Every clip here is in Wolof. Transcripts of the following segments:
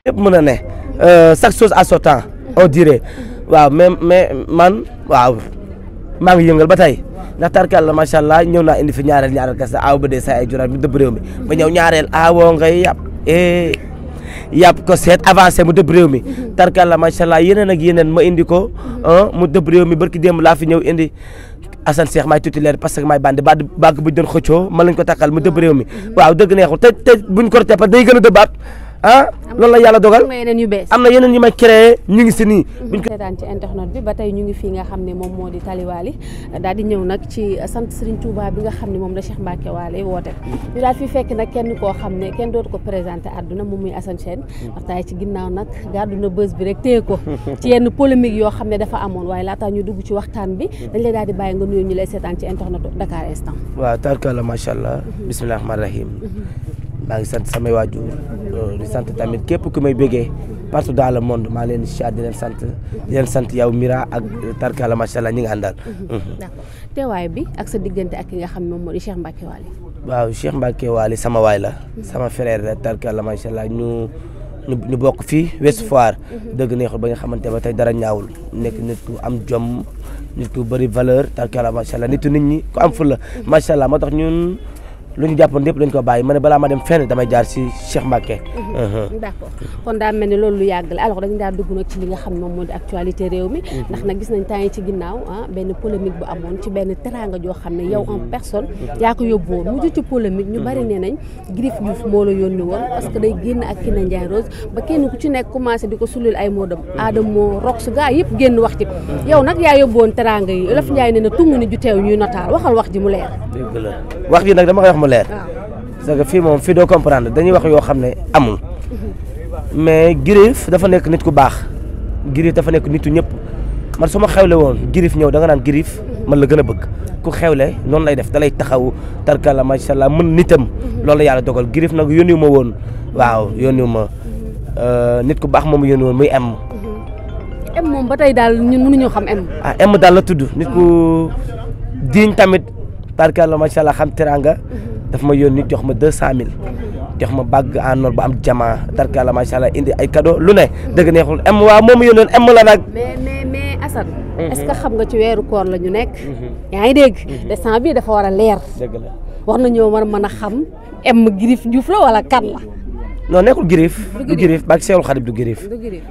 yëpp mën a ne chaque chose à son temps on dirait waaw mais man waaw maa ngi yëngal ba tey ndax tarkal la macha allah ñëw naa indi fi ñaareel kese aaw ba dee saa ay juraat bi dëbb réew mi ba ñëw ñaareel aawoo ngay yàpp ko seet avancé mu dëbb réew mi tarkal la macha allah yeneen ak yeneen ma indi ko mu dëbb réew mi barki démb laa fi ñëw indi Assane Cheikh maay titulaire parce que maay bandi bàgg buñ doon xëccoo ma lañ ko takkal mu dëbb réew mi waaw dëgg neexul te buñ ko teppal day gën a dëbbaat loolu la yàlla dogal am na yeneen yu may créé ñu ngi si nii. buñ ko seetaan ci internet bi ba tey ñu ngi fii nga xam ne moom moo di Tali Wally daal di ñëw nag ci sant Serigne Touba bi nga xam ne moom la Cheikh Mbacké Wally woote ñu daal fi fekk nag kenn koo xam ne kenn dootu ko présenté àdduna moom muy Assane Sène waxtaay ci ginnaaw nag gàddu na bës bi rek téye ko ci yenn polémique yoo xam ne dafa amoon waaye laataa ñu dugg ci waxtaan bi dañ lay daal di bàyyi nga nuyoo ñu lay seetaan ci internet Dakar Instant. waaw tarkala macha allah bismillahi rahmaani rahim maa ngi sant samay waajur di sant tamit képp ku may bëggee partout dans le monde maa leen di leen sant yow Mira ak tarkala macha allah ñi nga àndal. d'accord teewaay bi ak sa diggante ak ki nga xam ne moom moo di Cheikh Mbacké Wally. waaw Cheikh Mbacké Wally sama waay la sama frère la tarkala macha allah ñu bokk fii Ouest Foire dëgg neexul ba nga xamante ba tey dara ñaawul nekk nit ku am jom nit ku bëri valeur tarkala macha allah nitu nit ñi ku am fulla macha allah moo tax ñun. lu ñu jàppoon lépp dañ ko bàyyi ma ne balaa ma dem fenn damay jaar si Cheikh Mbacké. d'accord kon daa mel ni loolu lu yàgg la alors dañ daa dugg nag ci li nga xam ne moom moo di actualité réew mi ndax nag gis nañ temps yi ci ginnaaw benn polémique bu amoon ci benn teraanga joo xam ne yow en personne yaa ko yóbbu woon mujj ci polémique ñu bari nee nañ Griff Diouf moo la yónni woon parce que day génn ak Kiné Ndiaye Rose ba kenn ku ci nekk commencé di ko sulul ay moodam Adamo Rox gaa yëpp génn wax ci yow nag yaa yóbbu woon teraanga yi Olof Ndiaye nee na tungu ni ju teew ñuy notaal waxal wax ji mu leer. dëgg la wax ji nag dama koy wax mu leer parce que fii moom fii doo comprendre dañuy wax yoo xam ne amul mais Griff dafa nekk nit ku baax Griff dafa nekk nitu ñëpp man su ma xewle woon Griff ñëw da nga naan Griff man la gën a bëgg ku xewle noonu lay def da lay taxaw tarkala macha allah mën nitam loolu la yàlla dogal Griff nag yónniwu ma woon waaw yónniwu ma nit ku baax moom yónni woon muy M moom ba tey daal ñun mënuñoo xam M daal la tudd nit ku diiñ tamit tarkala macha allah xam teranga daf ma yónni jox ma 200000 jox ma bague en or ba am diamant tarkala macha allah indi ay cadeau lu ne dëgg neexul waaw moom mu yónnoon la nag. mais Assane. est-ce que xam nga ci weeru koor la ñu nekk. yaa ngi dégg. te sang bi dafa war a leer. dëgg la war nañoo war a mën a xam Griff Diouf la wala kan la. non nekkul Griff du Griff ba Seexul Xadim du Griff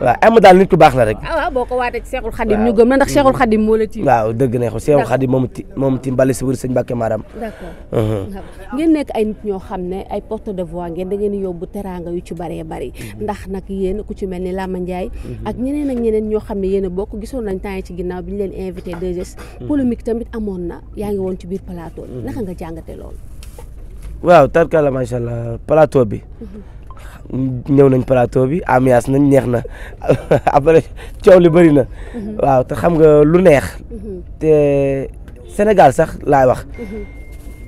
waaw daal nit ku baax la rek. waaw boo ko waatee ci Seexul Xadim ñu gëm na ndax Seexul Xadim moo la tiim. waaw dëgg neexul Seexul Xadim moom tiim bale si wër sëñ Mbacké Maram. d'accord ngeen nekk ay nit ñoo xam ne ay porte de voix ngeen da ngeen di yóbbu teraanga yu ci bëree bëri ndax nag yéen ku ci mel ni Lama Ndiaye ak ñeneen ñoo xam ne yéen a bokk gisoon nañ temps yi ci ginnaaw bi ñu leen invité 2S polémique tamit amoon na yaa ngi woon ci biir plateau bi naka nga jàngate loolu. waaw tarkala macha allah plateau bi. ñëw nañ plateau bi ambiance nañ neex na après coow li bëri na waaw te xam nga lu neex te Sénégal sax laay wax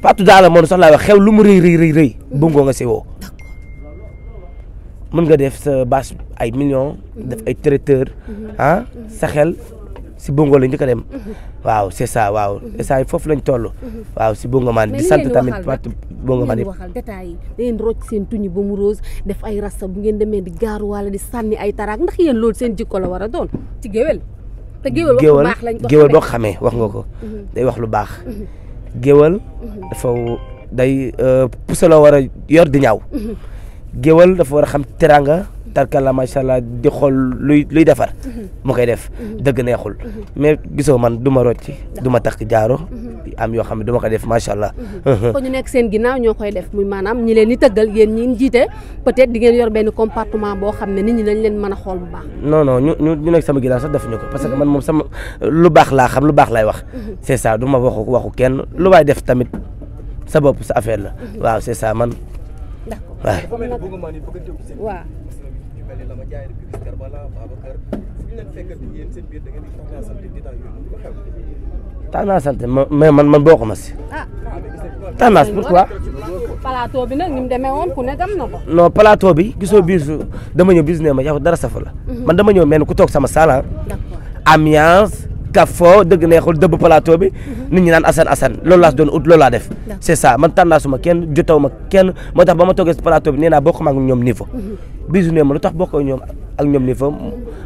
partout dans le monde sax laay wax xew lu mu rëy bëngoo nga si woo mën nga def sa bâche ay millions def ay traiteur sa xel si bongo la njëkk a dem waaw c'est ça waaw saa yi foofu lañ toll waaw si bongo man di sant tamit parti bongo man waxal détails yi da ngeen rocc seen tuñi ba mu rose def ay rasta bu ngeen demee di gaaru wala di sànni ay taraak ndax yéen loolu seen jikko la war a doon ci géwél te géwél wax lu baax lañ ko géwél boo xamee wax nga ko day wax lu baax géwél dafa day pusaloo war a yor di ñaaw géwél dafa war a xam teranga tarkala macha allah di xool luy defar mu koy def dëgg neexul mais gisoo man du ma rocci du ma takk jaaro am yoo xam ne du ma ko def macha allah. kon ñu nekk seen ginnaaw ñoo koy def muy maanaam ñi leen di tëggal yéen ñi jiite peut-être di ngeen yor benn comportement boo xam ne nit ñi dañ leen mën a xool bu baax. non ñu nekk sama ginnaaw sax defuñu ko parce que man moom sama lu baax laa xam lu baax lay wax. c'est ça du ma waxu kenn lu waay def tamit sa bopp sa affaire la waaw c'est ça man. d'accord waaw. tendance mais man bokk ma si. tendance pourquoi. plateau bi nag ni mu demee woon ku nekk am na ko. non plateau bi gisoo biir dama ñëw bis ne ma yow dara safa la. man dama ñëw mel ku toog sama salon. ambiance kaf foo dëgg neexul dëbb plateau bi nit ñi naan Assane loolu laa doon ut loolu laa def c'est ça man tànnaasuma kenn jotaw ma kenn moo tax ba ma toogee si plateau bi nee naa bokk ma ak ñoom niveau bisu ne ma lu tax bokkoo ñoom ak ñoom niveau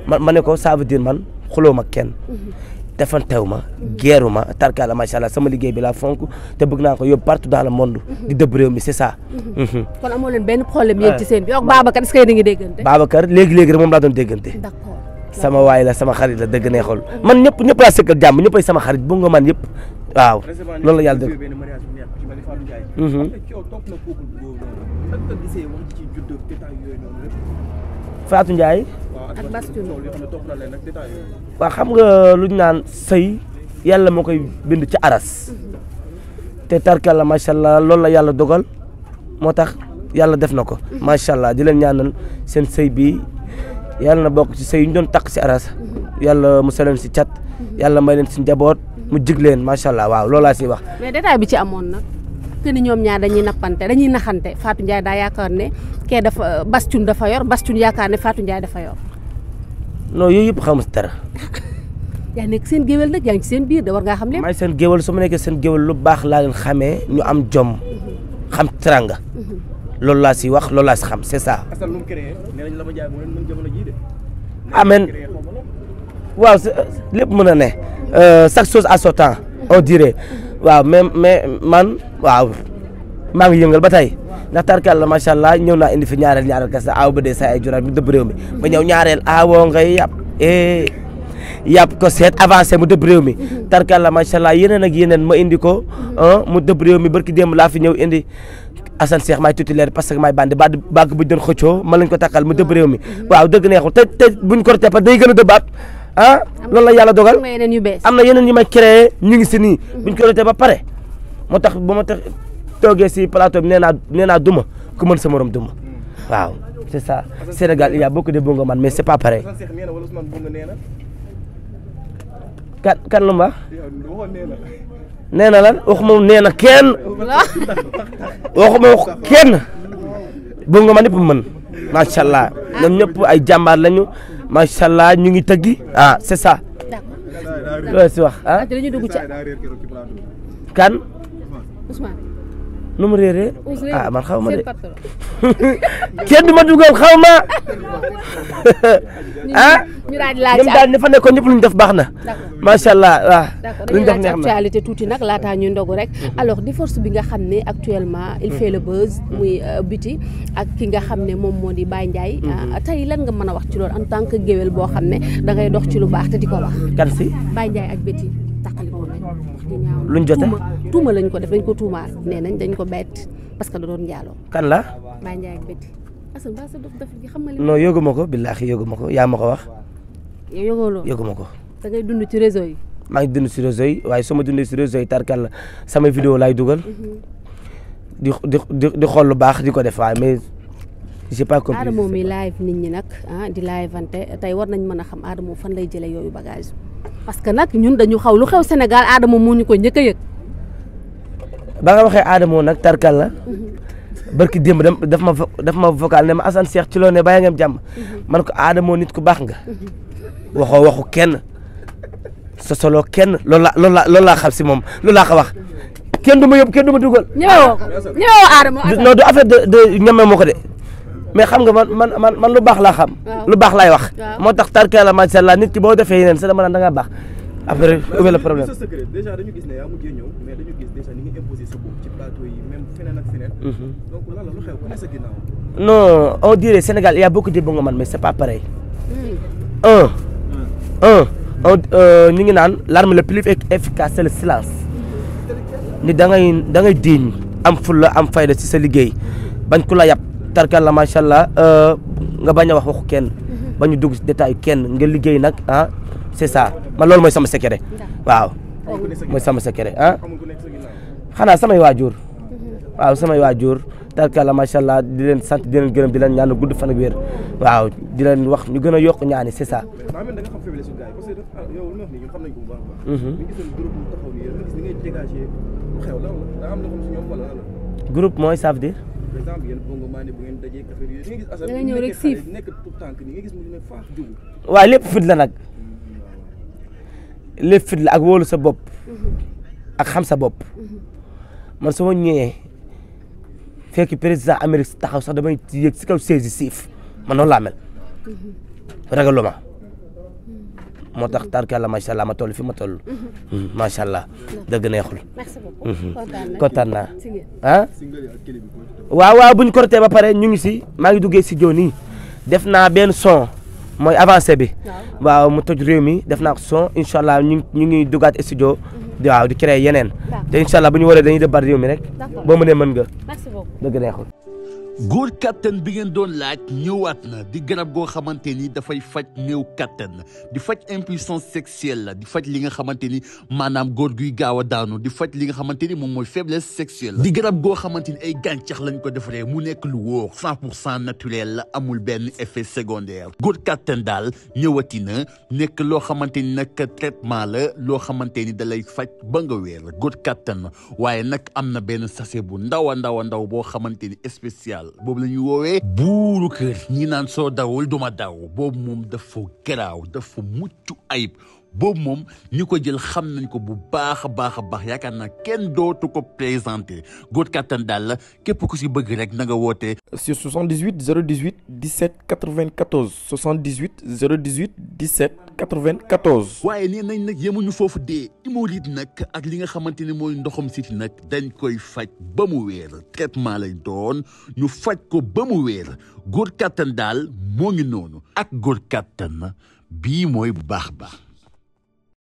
ma ne ko ça veut dire man xuloo ma kenn defantew ma geeru ma tarkala macha allah sama liggéey bi laa fonk te bëgg naa ko yóbbu partout dans le monde di dëbb réew mi c'est ça kon amoo leen benn problème yéen ci seen bi ak Babacar est-ce que yéen a ngi déggante Babacar léegi rek moom laa doon déggante d'accord sama waay la sama xarit la dëgg neexul man ñëpp laa sëkkal jàmm ñëppay sama xarit bu nga man yëpp waaw loolu la yàlla dëgg Fatou Ndiaye ak Bastoun waaw xam nga lu ñu naan sëy yàlla moo koy bind ci aras te tarkalla macha allah loolu la yàlla dogal moo tax yàlla def na ko macha allah di leen ñaanal seen sëy bi yàlla na bokk ci sëy yu ñu doon takk ci aras yàlla mu leen si cat yàlla may leen si njaboot mu jig leen macha allah waaw loolu laa siy wax. mais détail bi ci amoon nag que ni ñoom ñaar dañuy nappante dañuy naxante Fatou Ndiaye daa yaakaar ne kee dafa Bastoun dafa yor Bastoun yaakaar ne Fatou Ndiaye dafa yor. non yooyu yëpp xamu si dara. yaa nekk seen géwél nag yaa ngi ci seen biir de war ngaa xam lépp. maay seen géwél su ma nekkee seen géwél lu baax laa leen xamee ñu am jom xam teranga loolu laa si wax loolu laa si xam c'est ça. amen waaw lépp mën a ne chaque chose à son temps on dirait waaw mais man waaw maa ngi yëngal ba tey ndax tarkalla macha allah ñëw naa indi fi ñaareel kese aaw ba dee saa ay juraat bi dëbb réew mi ba ñëw ñaareel aawoo ngay yàpp ko seet avancé mu dëbb réew mi tarkalla macha allah yeneen ak yeneen ma indi ko mu dëbb réew mi barki démb laa fi ñëw indi Assane Cheikh maay titulaire parce que maay bandi bàgg bu doon xëccoo ma lañ ko takkal mu dëbb réew mi waaw dëgg neexul te buñ ko teppa day gën a dëbbaat loolu la yàlla dogal am na yeneen yu may créé ñu ngi si nii buñ ko ba pare moo tax ba ma tax toogee si plateau bi nee naa duma ku mën sa morom duma waaw c'est ça Sénégal il y a beaucoup de bongo man mais c'est pas pareil kan lu ma nee na lan waxuma nee na kenn waxuma kenn bongo man ñëpp mën macha allah ñoom ñëpp ay jàmbaar lañu macha allah ñu ngi tëggi c'est ça loolu si wax dañu dugg ci kan Ousmane nu mu réeree man xaw ma de seen patron. kenn du ma dugal xaw ma ñu daal di laaj ñoom daal dafa nekkoon ñëpp lu ñu def baax na macha allah waaw d'accord lu ñu dañuy def laaj neex na actualité tuuti nag laataa ñuy ndogu rek alors Divorce bi nga xam ne actuellement il fait le buzz muy Biti ak ki nga xam ne moom moo di Baye Ndiaye tey lan nga mën a wax ci loolu en tant que géwél boo xam ne da ngay dox ci lu baax te di ko wax kan si Baye Ndiaye ak Biti tàqalikoo nañ wax di ñaaw luñ jote tuuma lañ ko def dañ ko tuumaal nee nañ dañ ko bett parce que da doon njaaloo kan la Baye Ndiaye ak Biti Assane ba sa dof daf gi xam nga li non yëgu ma ko billaahi yëgu ma ko yaa ma ko wax yow yëgoo loolu yëgu ma ko da ngay dund ci réseau yi maa ngi dund si réseau yi waaye su ma dundee si réseau yi tarkal la samay vidéo laay dugal di xool lu baax di ko def waaye mais j'ai pas compris. Adamo mi live nit ñi nag di live ante tey war nañ mën a xam Adamo fan lay jëlee yooyu bagage parce que nag ñun dañu xaw lu xew Sénégal Adamo moo ñu ko njëkk a yëg. ba nga waxee Adamo nag tarkal la barki démb daf ma vocal ne ma Assane Cheikh ci loo ne bàyyi ngeen jàmm man ko Adamo nit ku baax nga waxoo waxu kenn sosoloo kenn loolu laa xam si moom loolu laa ko wax kenn du ma yóbbu kenn du ma dugal. ñëwoo Adamo non du affaire de ñeme moo ko de mais xam nga man lu baax laa xam. lu baax laay wax. moo tax tarkala macha allah nit ki boo defee yeneen sa dama naan da ngaa baax après où est le problème. sa secret déjà dañu gis ne yaa mujjee ñëw mais dañu gis déjà ni nga imposé sa bopp ci plateau yi même feneen ak feneen. donc lan la lu xew ko ne sa ginnaaw. non on dirait Sénégal il y a beaucoup de bongo man mais c'est pas pareil. ñu ngi naan l'arme le plus efficace c'est le silence. ni da ngay diñ am fulla am fayda ci sa liggéey bañ ku la yab tarkal la macha allah nga bañ a wax waxu kenn bañu dugg ci détail kenn nga liggéey nag c'est ça man loolu mooy sama secret waaw mooy sama secret xanaa samay waajur waaw samay waajur tarkal la macha allah di leen sant di leen gërëm di leen ñaan gudd fan ak wér waaw di leen wax ñu gën a yokk ñaani c'est ça. groupe mooy ça veut dire. da nga ñëw rek siif waaw lépp fit la nag lépp fit la ak wóolu sa bopp ak xam sa bopp man su ma ñëwee fekk président Amérique taxaw sax damay yëg si kaw siège siif man noonu laa mel ragaluma moo tax tarkalla macha allah ma toll fi ma toll macha allah dëgg neexul. merci beaucoup kontaan naa ah waaw bu ñu kortee ba pare ñu ngi si maa ngi duggee si jooni def naa benn son mooy avancé bi waaw mu toj réew mi def naa ko son incha allah ñu ngi dugaat studio waaw di créer yeneen te incha allah bu ñu waree dañuy débat réew mi rek boo mënee mën nga dëgg neexul. góor kattan bi ngeen doon laaj ñëwaat na di garab goo xamante ni dafay faj néew kattan di faj impuissance sexuelle la di faj li nga xamante ni maanaam góor guy gaaw a daanu di faj li nga xamante ni moom mooy faiblesse sexuelle di garab goo xamante ni ay gàncax lañ ko defaree mu nekk lu wóor 100% naturel la amul benn effet secondaire góor kattan daal ñëwati na nekk loo xamante ni nag traitement la loo xamante ni da lay faj ba nga wéer góor kattan waaye nag am na benn sachet bu ndaw a ndaw boo xamante ni spécial boobu la ñuy woowee buuru kër ñi naan soo dawul duma daw boobu moom dafa garaaw dafa mucc ayib boobu moom ñu ko jël xam nañ ko bu baax a baax yaakaar naa kenn dootu ko présenté góor kattan daal la képp ku si bëgg rek na nga woote sur 78 018 17 94 78 018 17 94. waaye nee nañ nag yemuñu foofu dee hémorroïde nag ak li nga xamante ni mooy ndoxam siti nag dañ koy faj ba mu wéer traitement lañ doon ñu faj ko ba mu wéer góor kattan daal moo ngi noonu ak góor kattan bii mooy bu baax